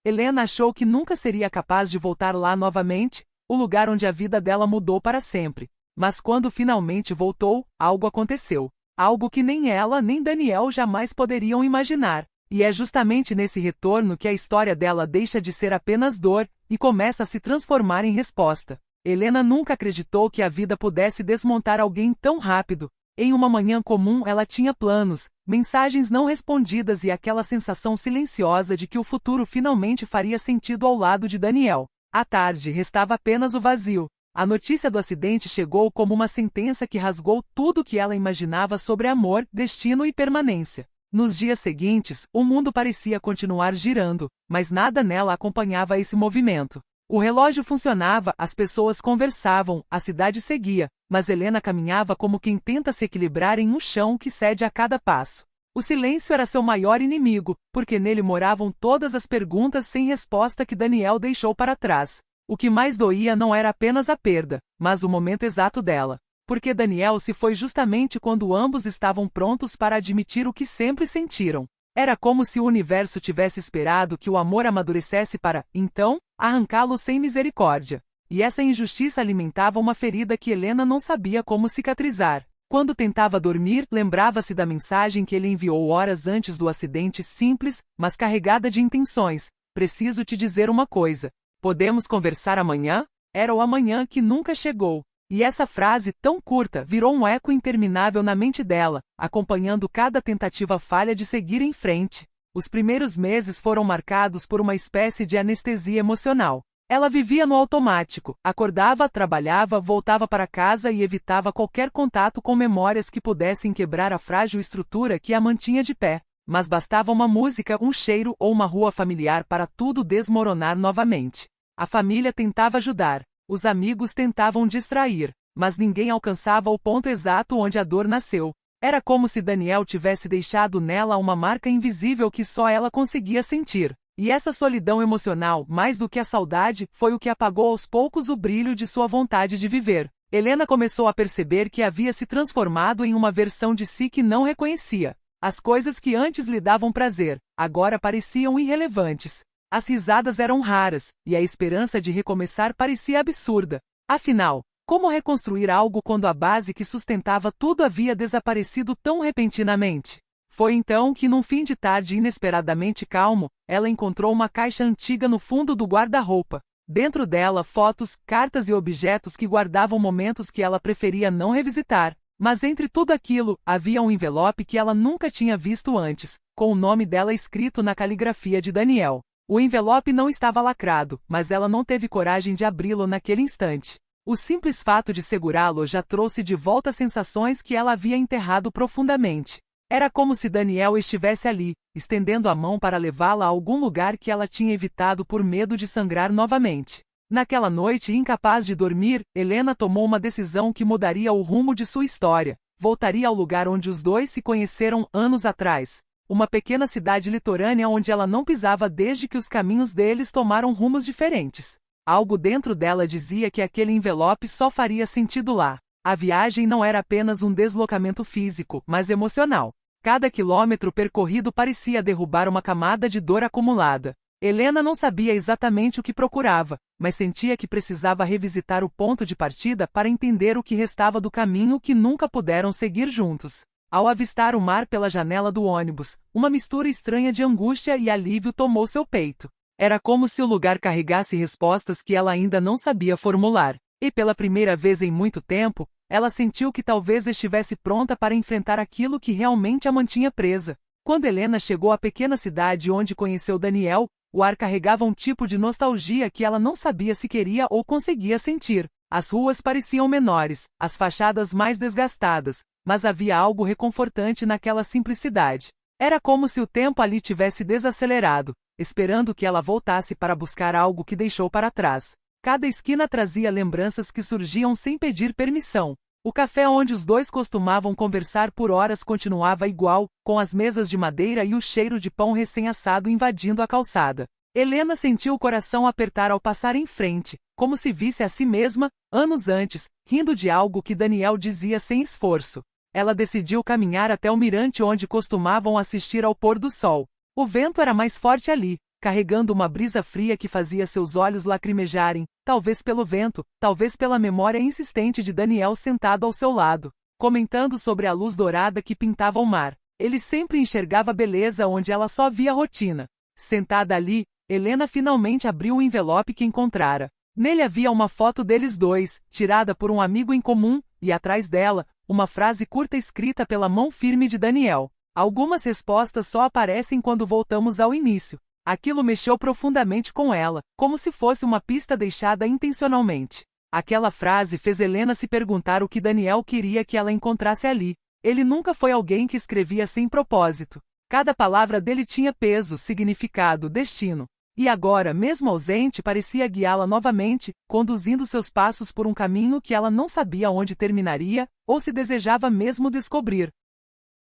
Helena achou que nunca seria capaz de voltar lá novamente, o lugar onde a vida dela mudou para sempre. Mas quando finalmente voltou, algo aconteceu. Algo que nem ela nem Daniel jamais poderiam imaginar. E é justamente nesse retorno que a história dela deixa de ser apenas dor e começa a se transformar em resposta. Helena nunca acreditou que a vida pudesse desmontar alguém tão rápido. Em uma manhã comum ela tinha planos, mensagens não respondidas e aquela sensação silenciosa de que o futuro finalmente faria sentido ao lado de Daniel. À tarde restava apenas o vazio. A notícia do acidente chegou como uma sentença que rasgou tudo o que ela imaginava sobre amor, destino e permanência. Nos dias seguintes, o mundo parecia continuar girando, mas nada nela acompanhava esse movimento. O relógio funcionava, as pessoas conversavam, a cidade seguia, mas Helena caminhava como quem tenta se equilibrar em um chão que cede a cada passo. O silêncio era seu maior inimigo, porque nele moravam todas as perguntas sem resposta que Daniel deixou para trás. O que mais doía não era apenas a perda, mas o momento exato dela. Porque Daniel se foi justamente quando ambos estavam prontos para admitir o que sempre sentiram. Era como se o universo tivesse esperado que o amor amadurecesse para, então, arrancá-lo sem misericórdia. E essa injustiça alimentava uma ferida que Helena não sabia como cicatrizar. Quando tentava dormir, lembrava-se da mensagem que ele enviou horas antes do acidente, simples, mas carregada de intenções. Preciso te dizer uma coisa. Podemos conversar amanhã? Era o amanhã que nunca chegou. E essa frase tão curta virou um eco interminável na mente dela, acompanhando cada tentativa falha de seguir em frente. Os primeiros meses foram marcados por uma espécie de anestesia emocional. Ela vivia no automático, acordava, trabalhava, voltava para casa e evitava qualquer contato com memórias que pudessem quebrar a frágil estrutura que a mantinha de pé. Mas bastava uma música, um cheiro ou uma rua familiar para tudo desmoronar novamente. A família tentava ajudar. Os amigos tentavam distrair, mas ninguém alcançava o ponto exato onde a dor nasceu. Era como se Daniel tivesse deixado nela uma marca invisível que só ela conseguia sentir. E essa solidão emocional, mais do que a saudade, foi o que apagou aos poucos o brilho de sua vontade de viver. Helena começou a perceber que havia se transformado em uma versão de si que não reconhecia. As coisas que antes lhe davam prazer, agora pareciam irrelevantes. As risadas eram raras, e a esperança de recomeçar parecia absurda. Afinal, como reconstruir algo quando a base que sustentava tudo havia desaparecido tão repentinamente? Foi então que, num fim de tarde inesperadamente calmo, ela encontrou uma caixa antiga no fundo do guarda-roupa. Dentro dela, fotos, cartas e objetos que guardavam momentos que ela preferia não revisitar. Mas entre tudo aquilo, havia um envelope que ela nunca tinha visto antes, com o nome dela escrito na caligrafia de Daniel. O envelope não estava lacrado, mas ela não teve coragem de abri-lo naquele instante. O simples fato de segurá-lo já trouxe de volta sensações que ela havia enterrado profundamente. Era como se Daniel estivesse ali, estendendo a mão para levá-la a algum lugar que ela tinha evitado por medo de sangrar novamente. Naquela noite, incapaz de dormir, Helena tomou uma decisão que mudaria o rumo de sua história. Voltaria ao lugar onde os dois se conheceram anos atrás. Uma pequena cidade litorânea onde ela não pisava desde que os caminhos deles tomaram rumos diferentes. Algo dentro dela dizia que aquele envelope só faria sentido lá. A viagem não era apenas um deslocamento físico, mas emocional. Cada quilômetro percorrido parecia derrubar uma camada de dor acumulada. Helena não sabia exatamente o que procurava, mas sentia que precisava revisitar o ponto de partida para entender o que restava do caminho que nunca puderam seguir juntos. Ao avistar o mar pela janela do ônibus, uma mistura estranha de angústia e alívio tomou seu peito. Era como se o lugar carregasse respostas que ela ainda não sabia formular. E pela primeira vez em muito tempo, ela sentiu que talvez estivesse pronta para enfrentar aquilo que realmente a mantinha presa. Quando Helena chegou à pequena cidade onde conheceu Daniel, o ar carregava um tipo de nostalgia que ela não sabia se queria ou conseguia sentir. As ruas pareciam menores, as fachadas mais desgastadas, mas havia algo reconfortante naquela simplicidade. Era como se o tempo ali tivesse desacelerado, esperando que ela voltasse para buscar algo que deixou para trás. Cada esquina trazia lembranças que surgiam sem pedir permissão. O café onde os dois costumavam conversar por horas continuava igual, com as mesas de madeira e o cheiro de pão recém-assado invadindo a calçada. Helena sentiu o coração apertar ao passar em frente, como se visse a si mesma, anos antes, rindo de algo que Daniel dizia sem esforço. Ela decidiu caminhar até o mirante onde costumavam assistir ao pôr do sol. O vento era mais forte ali, carregando uma brisa fria que fazia seus olhos lacrimejarem, talvez pelo vento, talvez pela memória insistente de Daniel sentado ao seu lado, comentando sobre a luz dourada que pintava o mar. Ele sempre enxergava beleza onde ela só via rotina. Sentada ali, Helena finalmente abriu o envelope que encontrara. Nele havia uma foto deles dois, tirada por um amigo em comum, e atrás dela, uma frase curta escrita pela mão firme de Daniel. Algumas respostas só aparecem quando voltamos ao início. Aquilo mexeu profundamente com ela, como se fosse uma pista deixada intencionalmente. Aquela frase fez Helena se perguntar o que Daniel queria que ela encontrasse ali. Ele nunca foi alguém que escrevia sem propósito. Cada palavra dele tinha peso, significado, destino. E agora, mesmo ausente, parecia guiá-la novamente, conduzindo seus passos por um caminho que ela não sabia onde terminaria, ou se desejava mesmo descobrir.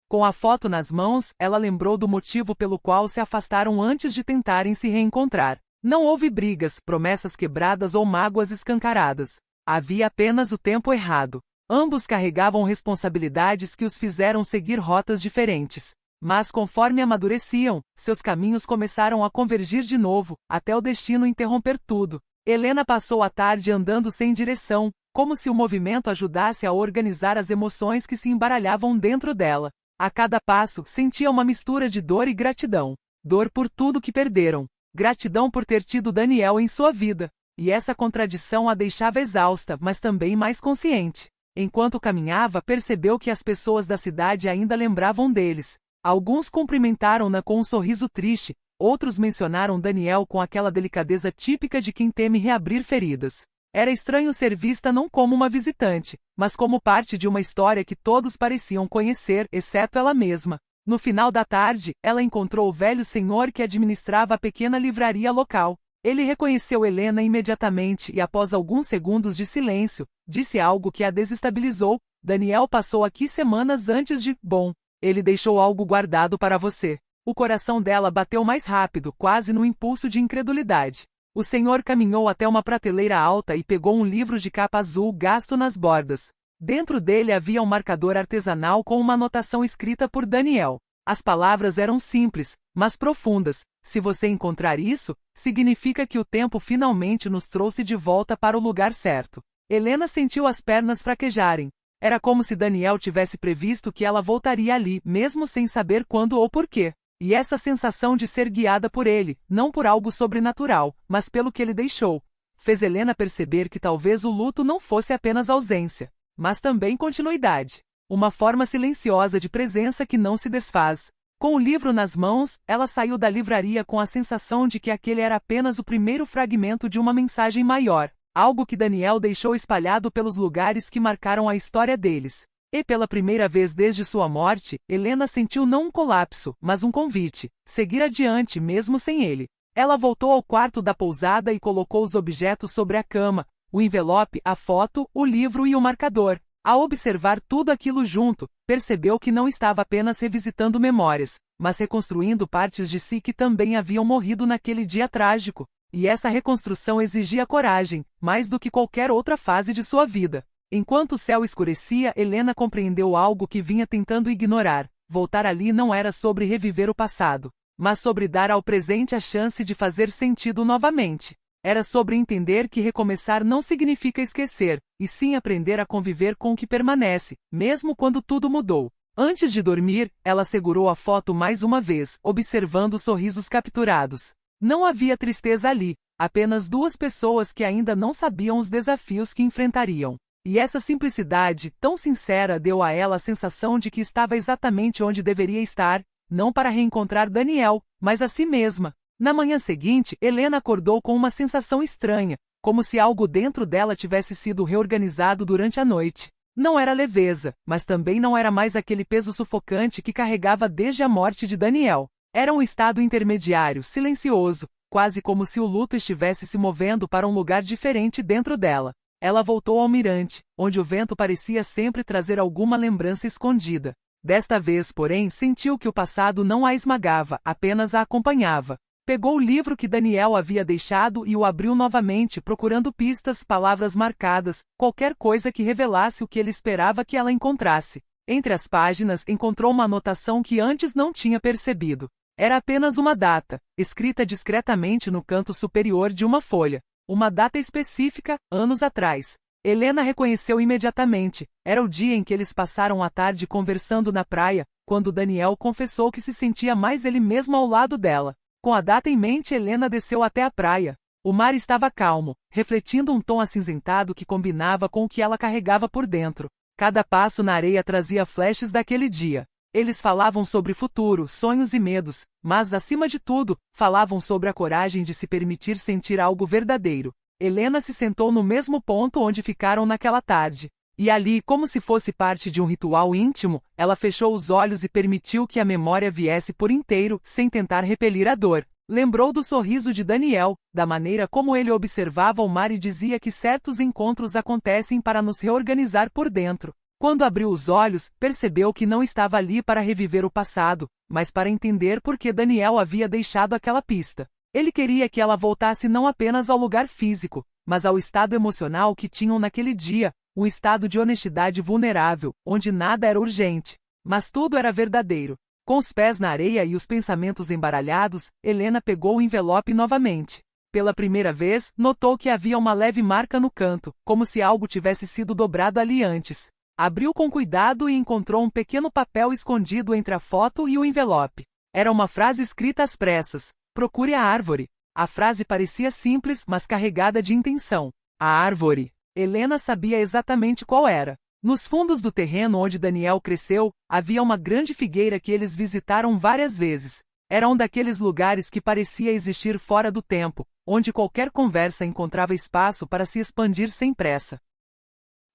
Com a foto nas mãos, ela lembrou do motivo pelo qual se afastaram antes de tentarem se reencontrar. Não houve brigas, promessas quebradas ou mágoas escancaradas. Havia apenas o tempo errado. Ambos carregavam responsabilidades que os fizeram seguir rotas diferentes. Mas conforme amadureciam, seus caminhos começaram a convergir de novo, até o destino interromper tudo. Helena passou a tarde andando sem direção, como se o movimento ajudasse a organizar as emoções que se embaralhavam dentro dela. A cada passo, sentia uma mistura de dor e gratidão. Dor por tudo que perderam. Gratidão por ter tido Daniel em sua vida. E essa contradição a deixava exausta, mas também mais consciente. Enquanto caminhava, percebeu que as pessoas da cidade ainda lembravam deles. Alguns cumprimentaram-na com um sorriso triste, outros mencionaram Daniel com aquela delicadeza típica de quem teme reabrir feridas. Era estranho ser vista não como uma visitante, mas como parte de uma história que todos pareciam conhecer, exceto ela mesma. No final da tarde, ela encontrou o velho senhor que administrava a pequena livraria local. Ele reconheceu Helena imediatamente e, após alguns segundos de silêncio, disse algo que a desestabilizou. Daniel passou aqui semanas antes de... Bom, ele deixou algo guardado para você. O coração dela bateu mais rápido, quase no impulso de incredulidade. O senhor caminhou até uma prateleira alta e pegou um livro de capa azul gasto nas bordas. Dentro dele havia um marcador artesanal com uma anotação escrita por Daniel. As palavras eram simples, mas profundas. Se você encontrar isso, significa que o tempo finalmente nos trouxe de volta para o lugar certo. Helena sentiu as pernas fraquejarem. Era como se Daniel tivesse previsto que ela voltaria ali, mesmo sem saber quando ou porquê. E essa sensação de ser guiada por ele, não por algo sobrenatural, mas pelo que ele deixou, fez Helena perceber que talvez o luto não fosse apenas ausência, mas também continuidade. Uma forma silenciosa de presença que não se desfaz. Com o livro nas mãos, ela saiu da livraria com a sensação de que aquele era apenas o primeiro fragmento de uma mensagem maior, algo que Daniel deixou espalhado pelos lugares que marcaram a história deles. E pela primeira vez desde sua morte, Helena sentiu não um colapso, mas um convite, seguir adiante mesmo sem ele. Ela voltou ao quarto da pousada e colocou os objetos sobre a cama, o envelope, a foto, o livro e o marcador. Ao observar tudo aquilo junto, percebeu que não estava apenas revisitando memórias, mas reconstruindo partes de si que também haviam morrido naquele dia trágico. E essa reconstrução exigia coragem, mais do que qualquer outra fase de sua vida. Enquanto o céu escurecia, Helena compreendeu algo que vinha tentando ignorar. Voltar ali não era sobre reviver o passado, mas sobre dar ao presente a chance de fazer sentido novamente. Era sobre entender que recomeçar não significa esquecer, e sim aprender a conviver com o que permanece, mesmo quando tudo mudou. Antes de dormir, ela segurou a foto mais uma vez, observando os sorrisos capturados. Não havia tristeza ali, apenas duas pessoas que ainda não sabiam os desafios que enfrentariam. E essa simplicidade, tão sincera, deu a ela a sensação de que estava exatamente onde deveria estar, não para reencontrar Daniel, mas a si mesma. Na manhã seguinte, Helena acordou com uma sensação estranha, como se algo dentro dela tivesse sido reorganizado durante a noite. Não era leveza, mas também não era mais aquele peso sufocante que carregava desde a morte de Daniel. Era um estado intermediário, silencioso, quase como se o luto estivesse se movendo para um lugar diferente dentro dela. Ela voltou ao mirante, onde o vento parecia sempre trazer alguma lembrança escondida. Desta vez, porém, sentiu que o passado não a esmagava, apenas a acompanhava. Pegou o livro que Daniel havia deixado e o abriu novamente, procurando pistas, palavras marcadas, qualquer coisa que revelasse o que ele esperava que ela encontrasse. Entre as páginas, encontrou uma anotação que antes não tinha percebido. Era apenas uma data, escrita discretamente no canto superior de uma folha. Uma data específica, anos atrás. Helena reconheceu imediatamente. Era o dia em que eles passaram a tarde conversando na praia, quando Daniel confessou que se sentia mais ele mesmo ao lado dela. Com a data em mente, Helena desceu até a praia. O mar estava calmo, refletindo um tom acinzentado que combinava com o que ela carregava por dentro. Cada passo na areia trazia flashes daquele dia. Eles falavam sobre futuro, sonhos e medos, mas, acima de tudo, falavam sobre a coragem de se permitir sentir algo verdadeiro. Helena se sentou no mesmo ponto onde ficaram naquela tarde. E ali, como se fosse parte de um ritual íntimo, ela fechou os olhos e permitiu que a memória viesse por inteiro, sem tentar repelir a dor. Lembrou do sorriso de Daniel, da maneira como ele observava o mar e dizia que certos encontros acontecem para nos reorganizar por dentro. Quando abriu os olhos, percebeu que não estava ali para reviver o passado, mas para entender por que Daniel havia deixado aquela pista. Ele queria que ela voltasse não apenas ao lugar físico, mas ao estado emocional que tinham naquele dia, um estado de honestidade vulnerável, onde nada era urgente, mas tudo era verdadeiro. Com os pés na areia e os pensamentos embaralhados, Helena pegou o envelope novamente. Pela primeira vez, notou que havia uma leve marca no canto, como se algo tivesse sido dobrado ali antes. Abriu com cuidado e encontrou um pequeno papel escondido entre a foto e o envelope. Era uma frase escrita às pressas. Procure a árvore. A frase parecia simples, mas carregada de intenção. A árvore. Helena sabia exatamente qual era. Nos fundos do terreno onde Daniel cresceu, havia uma grande figueira que eles visitaram várias vezes. Era um daqueles lugares que parecia existir fora do tempo, onde qualquer conversa encontrava espaço para se expandir sem pressa.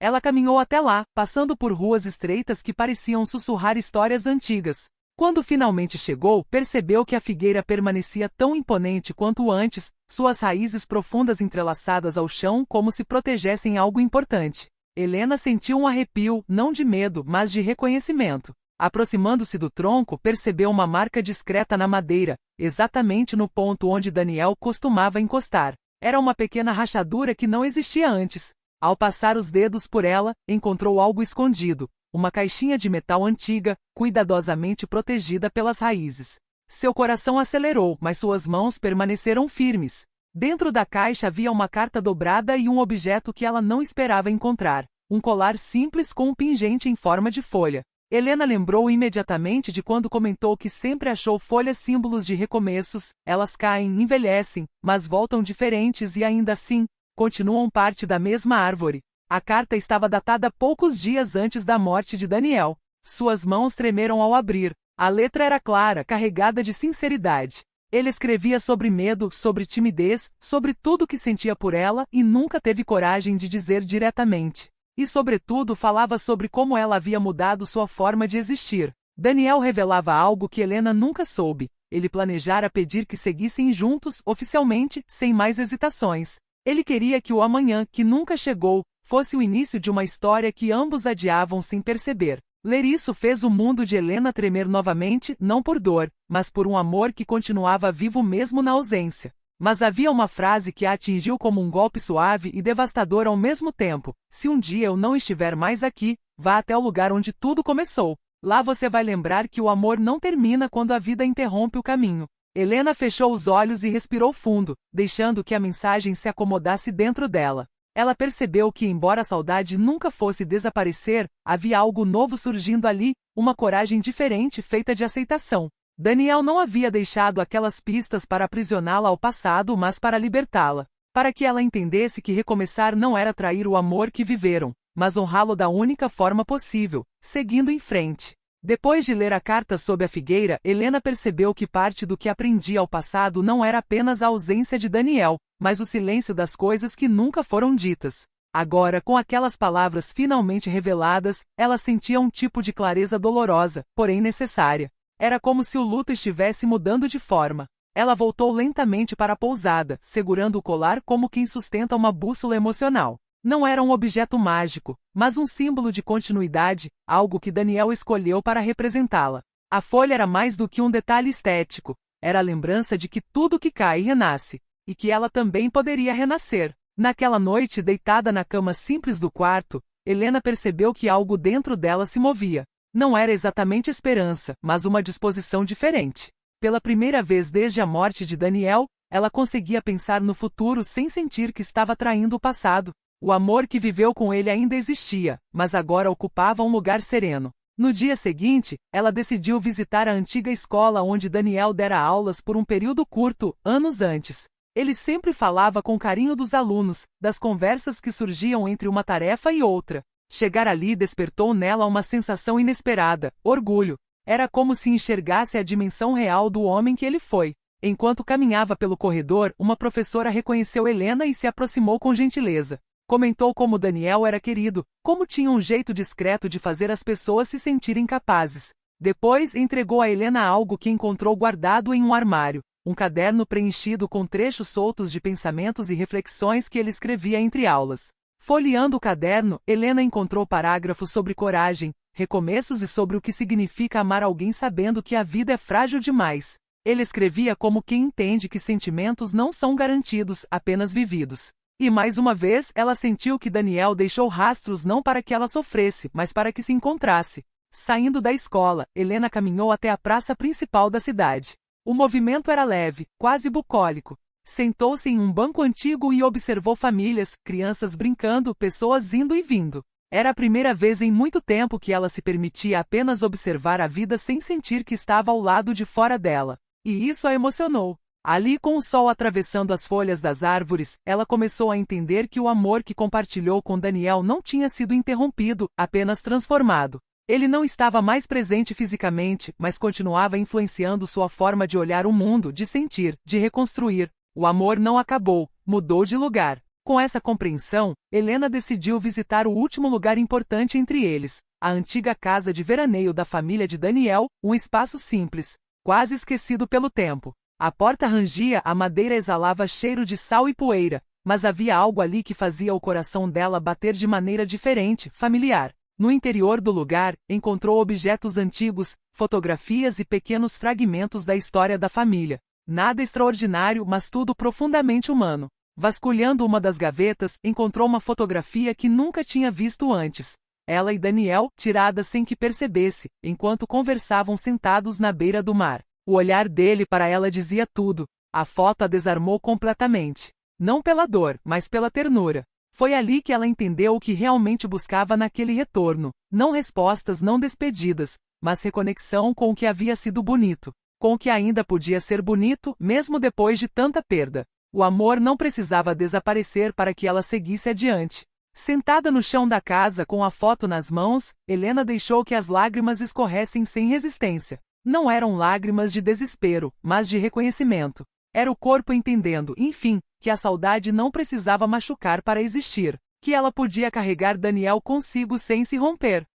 Ela caminhou até lá, passando por ruas estreitas que pareciam sussurrar histórias antigas. Quando finalmente chegou, percebeu que a figueira permanecia tão imponente quanto antes, suas raízes profundas entrelaçadas ao chão como se protegessem algo importante. Helena sentiu um arrepio, não de medo, mas de reconhecimento. Aproximando-se do tronco, percebeu uma marca discreta na madeira, exatamente no ponto onde Daniel costumava encostar. Era uma pequena rachadura que não existia antes. Ao passar os dedos por ela, encontrou algo escondido, uma caixinha de metal antiga, cuidadosamente protegida pelas raízes. Seu coração acelerou, mas suas mãos permaneceram firmes. Dentro da caixa havia uma carta dobrada e um objeto que ela não esperava encontrar, um colar simples com um pingente em forma de folha. Helena lembrou imediatamente de quando comentou que sempre achou folhas símbolos de recomeços. Elas caem, envelhecem, mas voltam diferentes e ainda assim, continuam parte da mesma árvore. A carta estava datada poucos dias antes da morte de Daniel. Suas mãos tremeram ao abrir. A letra era clara, carregada de sinceridade. Ele escrevia sobre medo, sobre timidez, sobre tudo que sentia por ela e nunca teve coragem de dizer diretamente. E, sobretudo, falava sobre como ela havia mudado sua forma de existir. Daniel revelava algo que Helena nunca soube. Ele planejara pedir que seguissem juntos, oficialmente, sem mais hesitações. Ele queria que o amanhã, que nunca chegou, fosse o início de uma história que ambos adiavam sem perceber. Ler isso fez o mundo de Helena tremer novamente, não por dor, mas por um amor que continuava vivo mesmo na ausência. Mas havia uma frase que a atingiu como um golpe suave e devastador ao mesmo tempo. Se um dia eu não estiver mais aqui, vá até o lugar onde tudo começou. Lá você vai lembrar que o amor não termina quando a vida interrompe o caminho. Helena fechou os olhos e respirou fundo, deixando que a mensagem se acomodasse dentro dela. Ela percebeu que, embora a saudade nunca fosse desaparecer, havia algo novo surgindo ali, uma coragem diferente feita de aceitação. Daniel não havia deixado aquelas pistas para aprisioná-la ao passado, mas para libertá-la. Para que ela entendesse que recomeçar não era trair o amor que viveram, mas honrá-lo da única forma possível, seguindo em frente. Depois de ler a carta sob a figueira, Helena percebeu que parte do que aprendia ao passado não era apenas a ausência de Daniel, mas o silêncio das coisas que nunca foram ditas. Agora, com aquelas palavras finalmente reveladas, ela sentia um tipo de clareza dolorosa, porém necessária. Era como se o luto estivesse mudando de forma. Ela voltou lentamente para a pousada, segurando o colar como quem sustenta uma bússola emocional. Não era um objeto mágico, mas um símbolo de continuidade, algo que Daniel escolheu para representá-la. A folha era mais do que um detalhe estético, era a lembrança de que tudo que cai renasce, e que ela também poderia renascer. Naquela noite, deitada na cama simples do quarto, Helena percebeu que algo dentro dela se movia. Não era exatamente esperança, mas uma disposição diferente. Pela primeira vez desde a morte de Daniel, ela conseguia pensar no futuro sem sentir que estava traindo o passado. O amor que viveu com ele ainda existia, mas agora ocupava um lugar sereno. No dia seguinte, ela decidiu visitar a antiga escola onde Daniel dera aulas por um período curto, anos antes. Ele sempre falava com carinho dos alunos, das conversas que surgiam entre uma tarefa e outra. Chegar ali despertou nela uma sensação inesperada, orgulho. Era como se enxergasse a dimensão real do homem que ele foi. Enquanto caminhava pelo corredor, uma professora reconheceu Helena e se aproximou com gentileza. Comentou como Daniel era querido, como tinha um jeito discreto de fazer as pessoas se sentirem capazes. Depois, entregou a Helena algo que encontrou guardado em um armário, um caderno preenchido com trechos soltos de pensamentos e reflexões que ele escrevia entre aulas. Folheando o caderno, Helena encontrou parágrafos sobre coragem, recomeços e sobre o que significa amar alguém sabendo que a vida é frágil demais. Ele escrevia como quem entende que sentimentos não são garantidos, apenas vividos. E mais uma vez, ela sentiu que Daniel deixou rastros não para que ela sofresse, mas para que se encontrasse. Saindo da escola, Helena caminhou até a praça principal da cidade. O movimento era leve, quase bucólico. Sentou-se em um banco antigo e observou famílias, crianças brincando, pessoas indo e vindo. Era a primeira vez em muito tempo que ela se permitia apenas observar a vida sem sentir que estava ao lado de fora dela. E isso a emocionou. Ali, com o sol atravessando as folhas das árvores, ela começou a entender que o amor que compartilhou com Daniel não tinha sido interrompido, apenas transformado. Ele não estava mais presente fisicamente, mas continuava influenciando sua forma de olhar o mundo, de sentir, de reconstruir. O amor não acabou, mudou de lugar. Com essa compreensão, Helena decidiu visitar o último lugar importante entre eles, a antiga casa de veraneio da família de Daniel, um espaço simples, quase esquecido pelo tempo. A porta rangia, a madeira exalava cheiro de sal e poeira, mas havia algo ali que fazia o coração dela bater de maneira diferente, familiar. No interior do lugar, encontrou objetos antigos, fotografias e pequenos fragmentos da história da família. Nada extraordinário, mas tudo profundamente humano. Vasculhando uma das gavetas, encontrou uma fotografia que nunca tinha visto antes. Ela e Daniel, tirada sem que percebesse, enquanto conversavam sentados na beira do mar. O olhar dele para ela dizia tudo. A foto a desarmou completamente. Não pela dor, mas pela ternura. Foi ali que ela entendeu o que realmente buscava naquele retorno. Não respostas, não despedidas, mas reconexão com o que havia sido bonito. Com o que ainda podia ser bonito, mesmo depois de tanta perda. O amor não precisava desaparecer para que ela seguisse adiante. Sentada no chão da casa com a foto nas mãos, Helena deixou que as lágrimas escorressem sem resistência. Não eram lágrimas de desespero, mas de reconhecimento. Era o corpo entendendo, enfim, que a saudade não precisava machucar para existir, que ela podia carregar Daniel consigo sem se romper.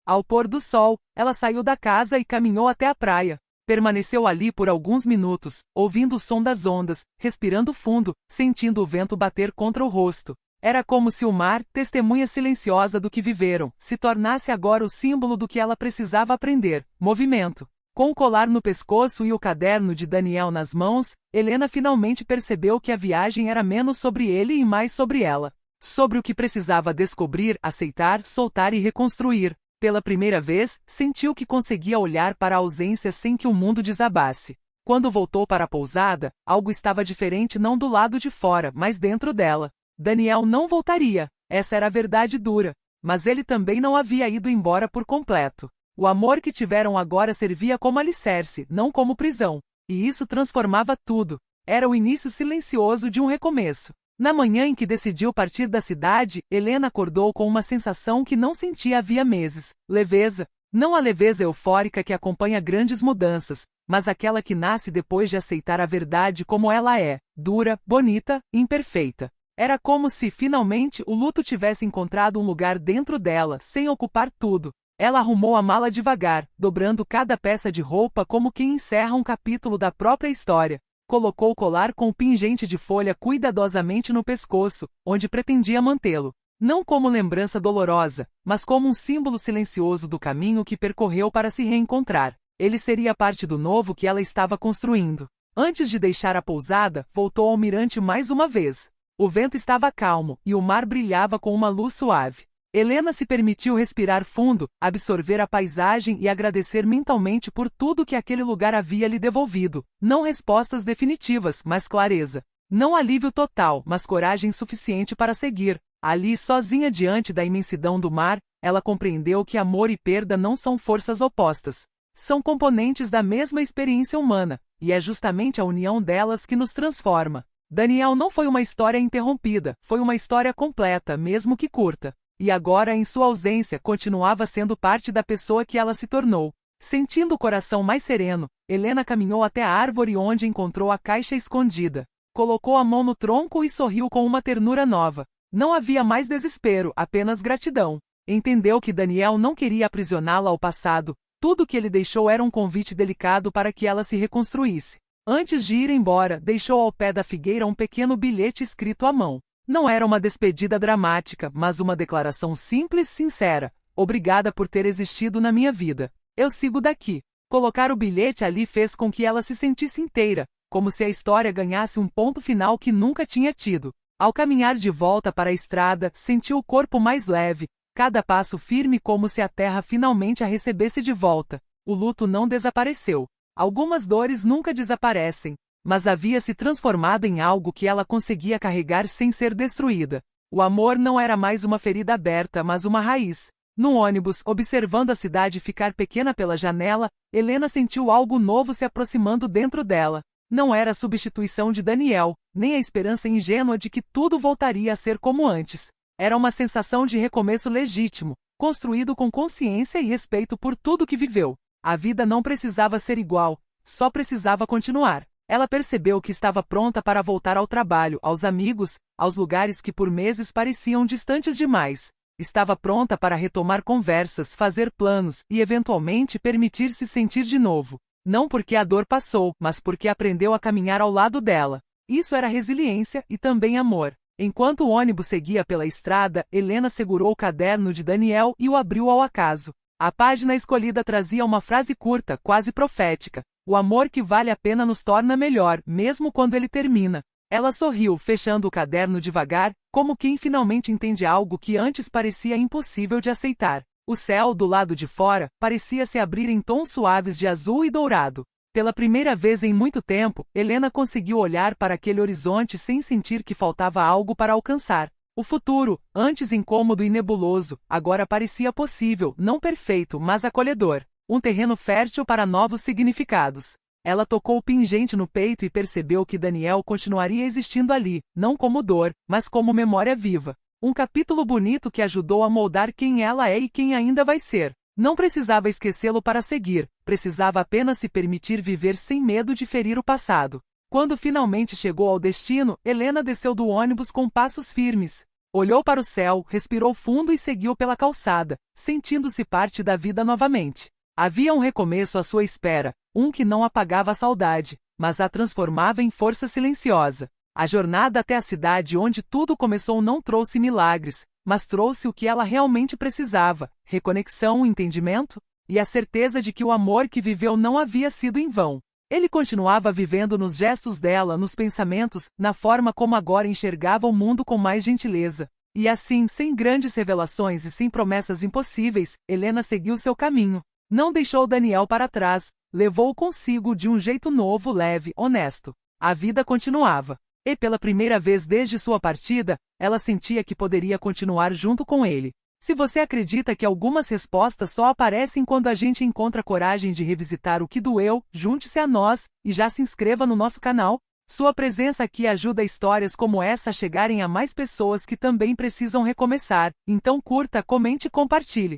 Ao pôr do sol, ela saiu da casa e caminhou até a praia. Permaneceu ali por alguns minutos, ouvindo o som das ondas, respirando fundo, sentindo o vento bater contra o rosto. Era como se o mar, testemunha silenciosa do que viveram, se tornasse agora o símbolo do que ela precisava aprender: movimento. Com o colar no pescoço e o caderno de Daniel nas mãos, Helena finalmente percebeu que a viagem era menos sobre ele e mais sobre ela. Sobre o que precisava descobrir, aceitar, soltar e reconstruir. Pela primeira vez, sentiu que conseguia olhar para a ausência sem que o mundo desabasse. Quando voltou para a pousada, algo estava diferente não do lado de fora, mas dentro dela. Daniel não voltaria, essa era a verdade dura. Mas ele também não havia ido embora por completo. O amor que tiveram agora servia como alicerce, não como prisão. E isso transformava tudo. Era o início silencioso de um recomeço. Na manhã em que decidiu partir da cidade, Helena acordou com uma sensação que não sentia havia meses. Leveza. Não a leveza eufórica que acompanha grandes mudanças, mas aquela que nasce depois de aceitar a verdade como ela é, dura, bonita, imperfeita. Era como se, finalmente, o luto tivesse encontrado um lugar dentro dela, sem ocupar tudo. Ela arrumou a mala devagar, dobrando cada peça de roupa como quem encerra um capítulo da própria história. Colocou o colar com o pingente de folha cuidadosamente no pescoço, onde pretendia mantê-lo. Não como lembrança dolorosa, mas como um símbolo silencioso do caminho que percorreu para se reencontrar. Ele seria parte do novo que ela estava construindo. Antes de deixar a pousada, voltou ao mirante mais uma vez. O vento estava calmo, e o mar brilhava com uma luz suave. Helena se permitiu respirar fundo, absorver a paisagem e agradecer mentalmente por tudo que aquele lugar havia lhe devolvido. Não respostas definitivas, mas clareza. Não alívio total, mas coragem suficiente para seguir. Ali, sozinha diante da imensidão do mar, ela compreendeu que amor e perda não são forças opostas. São componentes da mesma experiência humana, e é justamente a união delas que nos transforma. Daniel não foi uma história interrompida, foi uma história completa, mesmo que curta. E agora, em sua ausência, continuava sendo parte da pessoa que ela se tornou. Sentindo o coração mais sereno, Helena caminhou até a árvore onde encontrou a caixa escondida. Colocou a mão no tronco e sorriu com uma ternura nova. Não havia mais desespero, apenas gratidão. Entendeu que Daniel não queria aprisioná-la ao passado. Tudo que ele deixou era um convite delicado para que ela se reconstruísse. Antes de ir embora, deixou ao pé da figueira um pequeno bilhete escrito à mão. Não era uma despedida dramática, mas uma declaração simples e sincera. Obrigada por ter existido na minha vida. Eu sigo daqui. Colocar o bilhete ali fez com que ela se sentisse inteira, como se a história ganhasse um ponto final que nunca tinha tido. Ao caminhar de volta para a estrada, sentiu o corpo mais leve, cada passo firme como se a terra finalmente a recebesse de volta. O luto não desapareceu. Algumas dores nunca desaparecem, mas havia se transformado em algo que ela conseguia carregar sem ser destruída. O amor não era mais uma ferida aberta, mas uma raiz. No ônibus, observando a cidade ficar pequena pela janela, Helena sentiu algo novo se aproximando dentro dela. Não era a substituição de Daniel, nem a esperança ingênua de que tudo voltaria a ser como antes. Era uma sensação de recomeço legítimo, construído com consciência e respeito por tudo que viveu. A vida não precisava ser igual, só precisava continuar. Ela percebeu que estava pronta para voltar ao trabalho, aos amigos, aos lugares que por meses pareciam distantes demais. Estava pronta para retomar conversas, fazer planos e, eventualmente, permitir-se sentir de novo. Não porque a dor passou, mas porque aprendeu a caminhar ao lado dela. Isso era resiliência e também amor. Enquanto o ônibus seguia pela estrada, Helena segurou o caderno de Daniel e o abriu ao acaso. A página escolhida trazia uma frase curta, quase profética. O amor que vale a pena nos torna melhor, mesmo quando ele termina. Ela sorriu, fechando o caderno devagar, como quem finalmente entende algo que antes parecia impossível de aceitar. O céu, do lado de fora, parecia se abrir em tons suaves de azul e dourado. Pela primeira vez em muito tempo, Helena conseguiu olhar para aquele horizonte sem sentir que faltava algo para alcançar. O futuro, antes incômodo e nebuloso, agora parecia possível, não perfeito, mas acolhedor. Um terreno fértil para novos significados. Ela tocou o pingente no peito e percebeu que Daniel continuaria existindo ali, não como dor, mas como memória viva. Um capítulo bonito que ajudou a moldar quem ela é e quem ainda vai ser. Não precisava esquecê-lo para seguir, precisava apenas se permitir viver sem medo de ferir o passado. Quando finalmente chegou ao destino, Helena desceu do ônibus com passos firmes. Olhou para o céu, respirou fundo e seguiu pela calçada, sentindo-se parte da vida novamente. Havia um recomeço à sua espera, um que não apagava a saudade, mas a transformava em força silenciosa. A jornada até a cidade onde tudo começou não trouxe milagres, mas trouxe o que ela realmente precisava: reconexão, entendimento, e a certeza de que o amor que viveu não havia sido em vão. Ele continuava vivendo nos gestos dela, nos pensamentos, na forma como agora enxergava o mundo com mais gentileza. E assim, sem grandes revelações e sem promessas impossíveis, Helena seguiu seu caminho. Não deixou Daniel para trás, levou-o consigo de um jeito novo, leve, honesto. A vida continuava. E pela primeira vez desde sua partida, ela sentia que poderia continuar junto com ele. Se você acredita que algumas respostas só aparecem quando a gente encontra coragem de revisitar o que doeu, junte-se a nós, e já se inscreva no nosso canal. Sua presença aqui ajuda histórias como essa a chegarem a mais pessoas que também precisam recomeçar. Então curta, comente e compartilhe.